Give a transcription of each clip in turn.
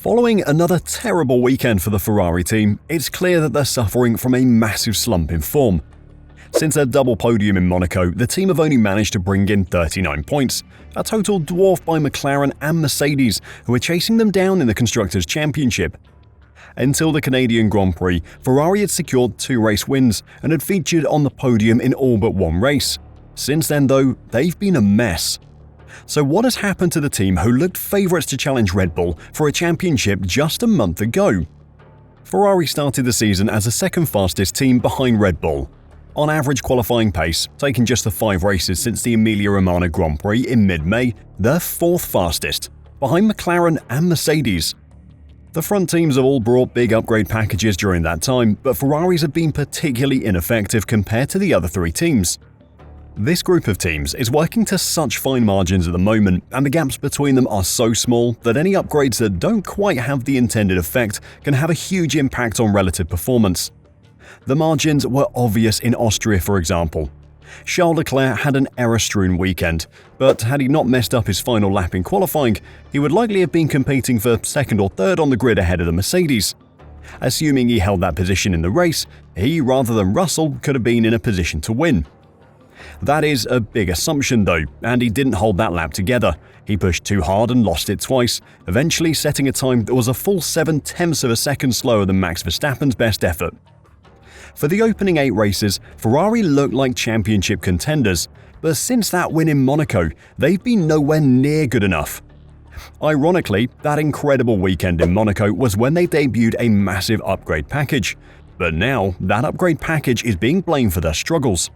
Following another terrible weekend for the Ferrari team, it's clear that they're suffering from a massive slump in form. Since their double podium in Monaco, the team have only managed to bring in 39 points, a total dwarfed by McLaren and Mercedes, who are chasing them down in the Constructors' Championship. Until the Canadian Grand Prix, Ferrari had secured 2 race wins and had featured on the podium in all but one race. Since then, though, they've been a mess. So what has happened to the team who looked favourites to challenge Red Bull for a championship just a month ago? Ferrari started the season as the second fastest team behind Red Bull. On average qualifying pace, taking just the 5 races since the Emilia-Romagna Grand Prix in mid-May, they're 4th fastest, behind McLaren and Mercedes. The front teams have all brought big upgrade packages during that time, but Ferraris have been particularly ineffective compared to the other 3 teams. This group of teams is working to such fine margins at the moment, and the gaps between them are so small that any upgrades that don't quite have the intended effect can have a huge impact on relative performance. The margins were obvious in Austria, for example. Charles Leclerc had an error-strewn weekend, but had he not messed up his final lap in qualifying, he would likely have been competing for 2nd or 3rd on the grid ahead of the Mercedes. Assuming he held that position in the race, he, rather than Russell, could have been in a position to win. That is a big assumption though, and he didn't hold that lap together. He pushed too hard and lost it twice, eventually setting a time that was a full 0.7 of a second slower than Max Verstappen's best effort. For the opening 8 races, Ferrari looked like championship contenders, but since that win in Monaco, they've been nowhere near good enough. Ironically, that incredible weekend in Monaco was when they debuted a massive upgrade package, but now that upgrade package is being blamed for their struggles.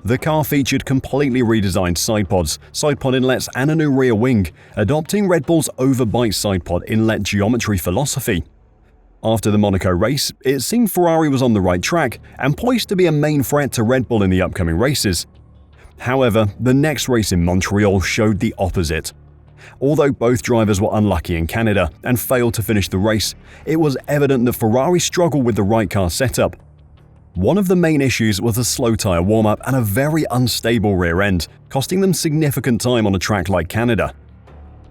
The car featured completely redesigned sidepod inlets and a new rear wing, adopting Red Bull's overbite sidepod inlet geometry philosophy. After the Monaco race, it seemed Ferrari was on the right track and poised to be a main threat to Red Bull in the upcoming races. However, the next race in Montreal showed the opposite. Although both drivers were unlucky in Canada and failed to finish the race, it was evident that Ferrari struggled with the right car setup. One of the main issues was a slow tyre warm-up and a very unstable rear end, costing them significant time on a track like Canada.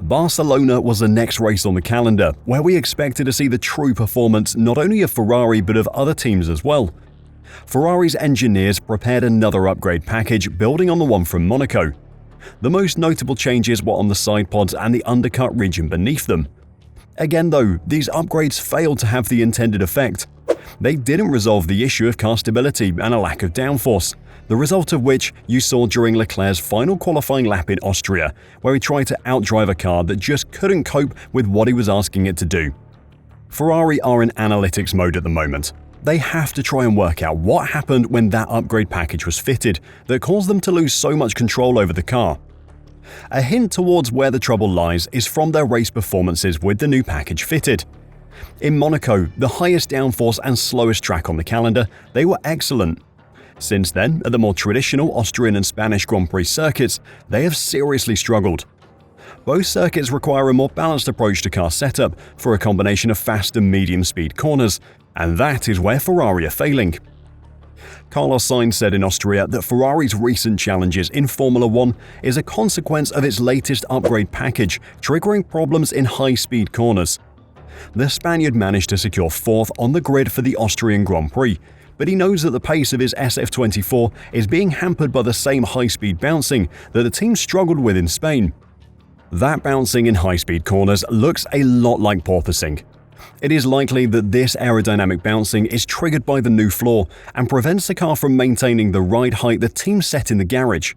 Barcelona was the next race on the calendar, where we expected to see the true performance not only of Ferrari but of other teams as well. Ferrari's engineers prepared another upgrade package building on the one from Monaco. The most notable changes were on the side pods and the undercut region beneath them. Again though, these upgrades failed to have the intended effect. They didn't resolve the issue of car stability and a lack of downforce, the result of which you saw during Leclerc's final qualifying lap in Austria, where he tried to outdrive a car that just couldn't cope with what he was asking it to do. Ferrari are in analytics mode at the moment. They have to try and work out what happened when that upgrade package was fitted that caused them to lose so much control over the car. A hint towards where the trouble lies is from their race performances with the new package fitted. In Monaco, the highest downforce and slowest track on the calendar, they were excellent. Since then, at the more traditional Austrian and Spanish Grand Prix circuits, they have seriously struggled. Both circuits require a more balanced approach to car setup for a combination of fast and medium-speed corners, and that is where Ferrari are failing. Carlos Sainz said in Austria that Ferrari's recent challenges in Formula 1 is a consequence of its latest upgrade package, triggering problems in high-speed corners. The Spaniard managed to secure 4th on the grid for the Austrian Grand Prix, but he knows that the pace of his SF24 is being hampered by the same high-speed bouncing that the team struggled with in Spain. That bouncing in high-speed corners looks a lot like porpoising. It is likely that this aerodynamic bouncing is triggered by the new floor and prevents the car from maintaining the ride height the team set in the garage.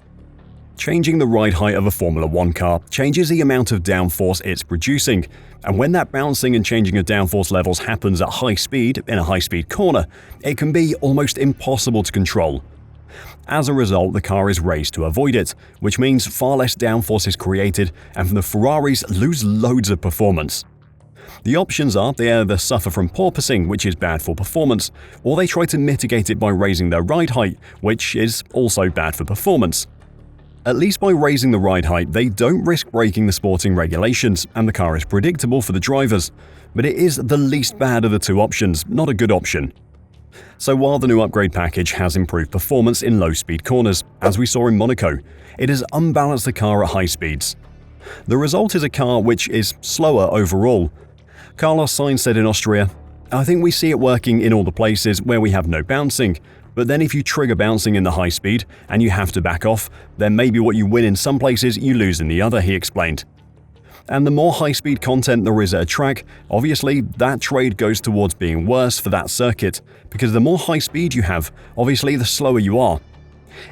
Changing the ride height of a Formula 1 car changes the amount of downforce it's producing, and when that bouncing and changing of downforce levels happens at high speed in a high-speed corner, it can be almost impossible to control. As a result, the car is raised to avoid it, which means far less downforce is created and the Ferraris lose loads of performance. The options are they either suffer from porpoising, which is bad for performance, or they try to mitigate it by raising their ride height, which is also bad for performance. At least by raising the ride height, they don't risk breaking the sporting regulations, and the car is predictable for the drivers. But it is the least bad of the two options, not a good option. So while the new upgrade package has improved performance in low-speed corners, as we saw in Monaco, it has unbalanced the car at high speeds. The result is a car which is slower overall. Carlos Sainz said in Austria, "I think we see it working in all the places where we have no bouncing, but then if you trigger bouncing in the high speed and you have to back off, then maybe what you win in some places you lose in the other," he explained. And the more high-speed content there is at a track, obviously that trade goes towards being worse for that circuit, because the more high speed you have, obviously the slower you are.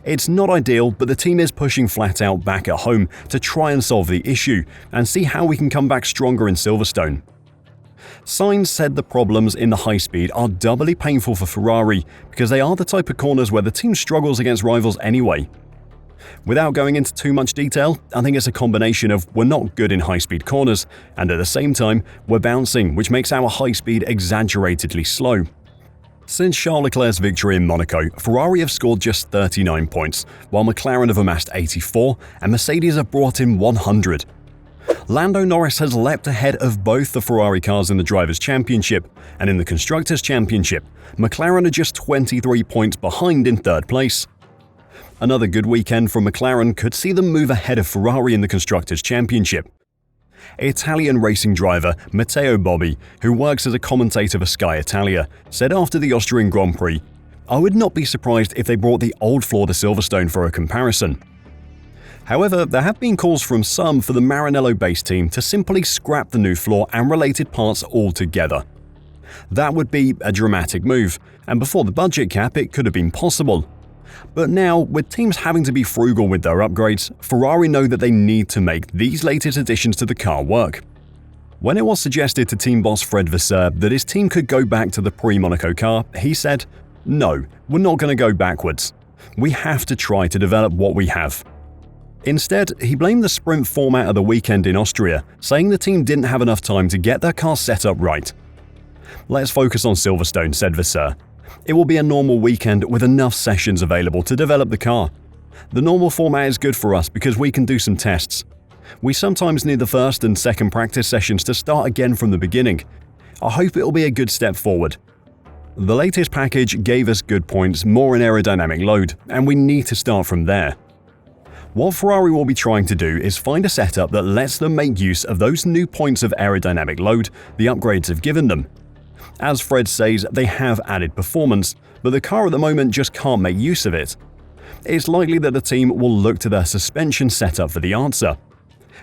It's not ideal, but the team is pushing flat out back at home to try and solve the issue and see how we can come back stronger in Silverstone. Sainz said the problems in the high speed are doubly painful for Ferrari because they are the type of corners where the team struggles against rivals anyway. Without going into too much detail, I think it's a combination of we're not good in high-speed corners, and at the same time, we're bouncing, which makes our high speed exaggeratedly slow. Since Charles Leclerc's victory in Monaco, Ferrari have scored just 39 points, while McLaren have amassed 84 and Mercedes have brought in 100. Lando Norris has leapt ahead of both the Ferrari cars in the Drivers' Championship, and in the Constructors' Championship, McLaren are just 23 points behind in third place. Another good weekend from McLaren could see them move ahead of Ferrari in the Constructors' Championship. Italian racing driver Matteo Bobbi, who works as a commentator for Sky Italia, said after the Austrian Grand Prix, "I would not be surprised if they brought the old floor to Silverstone for a comparison." However, there have been calls from some for the Maranello-based team to simply scrap the new floor and related parts altogether. That would be a dramatic move, and before the budget cap it could have been possible. But now, with teams having to be frugal with their upgrades, Ferrari know that they need to make these latest additions to the car work. When it was suggested to team boss Fred Vasseur that his team could go back to the pre-Monaco car, he said, "No, we're not going to go backwards. We have to try to develop what we have." Instead, he blamed the sprint format of the weekend in Austria, saying the team didn't have enough time to get their car set up right. "Let's focus on Silverstone," said Vasseur. "It will be a normal weekend with enough sessions available to develop the car. The normal format is good for us because we can do some tests. We sometimes need the first and second practice sessions to start again from the beginning. I hope it will be a good step forward. The latest package gave us good points, more in aerodynamic load, and we need to start from there." What Ferrari will be trying to do is find a setup that lets them make use of those new points of aerodynamic load the upgrades have given them. As Fred says, they have added performance, but the car at the moment just can't make use of it. It's likely that the team will look to their suspension setup for the answer.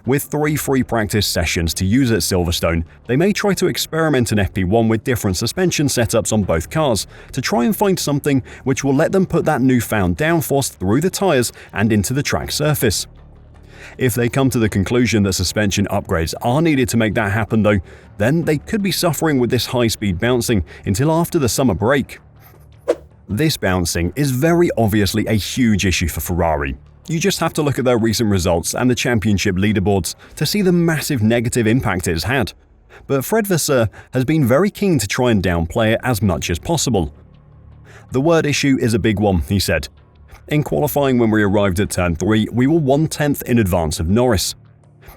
With 3 free practice sessions to use at Silverstone, they may try to experiment in FP1 with different suspension setups on both cars to try and find something which will let them put that newfound downforce through the tyres and into the track surface. If they come to the conclusion that suspension upgrades are needed to make that happen though, then they could be suffering with this high-speed bouncing until after the summer break. This bouncing is very obviously a huge issue for Ferrari. You just have to look at their recent results and the championship leaderboards to see the massive negative impact it has had. But Fred Vasseur has been very keen to try and downplay it as much as possible. "The word issue is a big one," he said. "In qualifying when we arrived at turn 3, we were 1/10 in advance of Norris.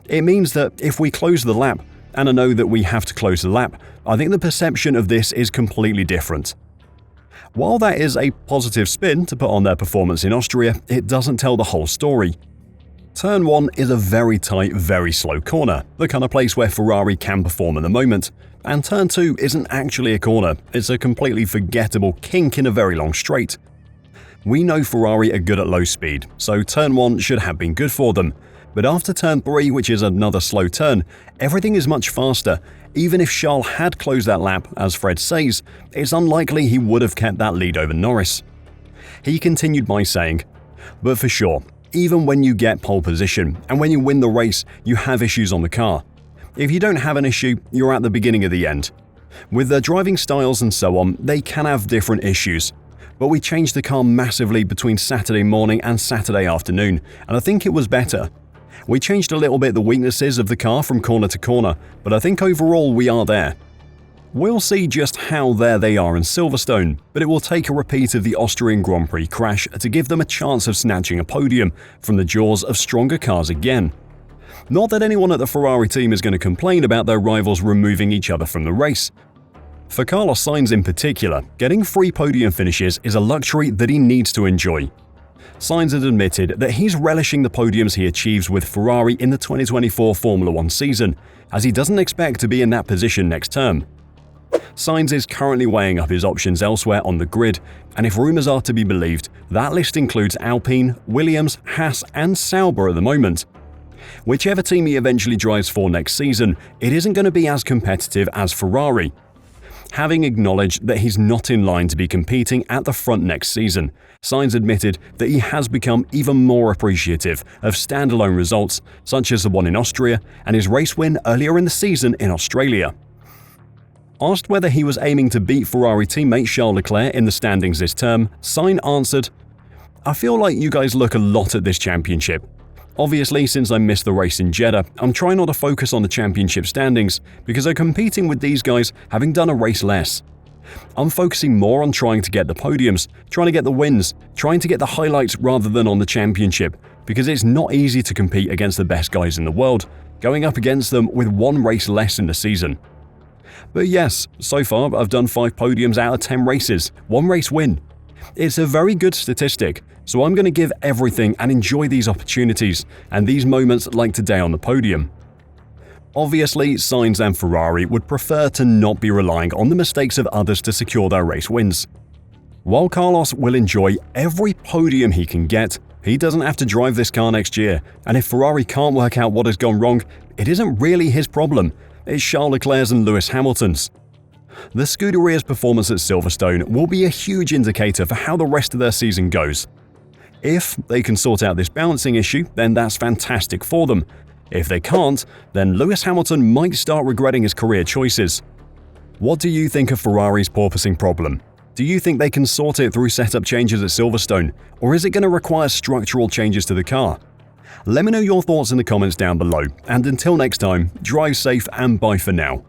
It means that if we close the lap, and I know that we have to close the lap, I think the perception of this is completely different." While that is a positive spin to put on their performance in Austria, it doesn't tell the whole story. Turn 1 is a very tight, very slow corner, the kind of place where Ferrari can perform at the moment, and Turn 2 isn't actually a corner, it's a completely forgettable kink in a very long straight. We know Ferrari are good at low speed, so Turn 1 should have been good for them, but after Turn 3, which is another slow turn, everything is much faster. Even if Charles had closed that lap, as Fred says, it's unlikely he would have kept that lead over Norris. He continued by saying, "But for sure, even when you get pole position and when you win the race, you have issues on the car. If you don't have an issue, you're at the beginning of the end. With their driving styles and so on, they can have different issues. But we changed the car massively between Saturday morning and Saturday afternoon, and I think it was better. We changed a little bit the weaknesses of the car from corner to corner, but I think overall we are there. We'll see just how there they are in Silverstone, but it will take a repeat of the Austrian Grand Prix crash to give them a chance of snatching a podium from the jaws of stronger cars again. Not that anyone at the Ferrari team is going to complain about their rivals removing each other from the race. For Carlos Sainz in particular, getting free podium finishes is a luxury that he needs to enjoy. Sainz had admitted that he's relishing the podiums he achieves with Ferrari in the 2024 Formula 1 season, as he doesn't expect to be in that position next term. Sainz is currently weighing up his options elsewhere on the grid, and if rumours are to be believed, that list includes Alpine, Williams, Haas and Sauber at the moment. Whichever team he eventually drives for next season, it isn't going to be as competitive as Ferrari. Having acknowledged that he's not in line to be competing at the front next season, Sainz admitted that he has become even more appreciative of standalone results such as the one in Austria and his race win earlier in the season in Australia. Asked whether he was aiming to beat Ferrari teammate Charles Leclerc in the standings this term, Sainz answered, "I feel like you guys look a lot at this championship. Obviously, since I missed the race in Jeddah, I'm trying not to focus on the championship standings because I'm competing with these guys having done a race less. I'm focusing more on trying to get the podiums, trying to get the wins, trying to get the highlights rather than on the championship, because it's not easy to compete against the best guys in the world, going up against them with one race less in the season. But yes, so far I've done 5 podiums out of 10 races, 1 race win. It's a very good statistic, so I'm going to give everything and enjoy these opportunities and these moments like today on the podium." Obviously, Sainz and Ferrari would prefer to not be relying on the mistakes of others to secure their race wins. While Carlos will enjoy every podium he can get, he doesn't have to drive this car next year, and if Ferrari can't work out what has gone wrong, it isn't really his problem, it's Charles Leclerc's and Lewis Hamilton's. The Scuderia's performance at Silverstone will be a huge indicator for how the rest of their season goes. If they can sort out this balancing issue, then that's fantastic for them. If they can't, then Lewis Hamilton might start regretting his career choices. What do you think of Ferrari's porpoising problem? Do you think they can sort it through setup changes at Silverstone, or is it going to require structural changes to the car? Let me know your thoughts in the comments down below, and until next time, drive safe and bye for now.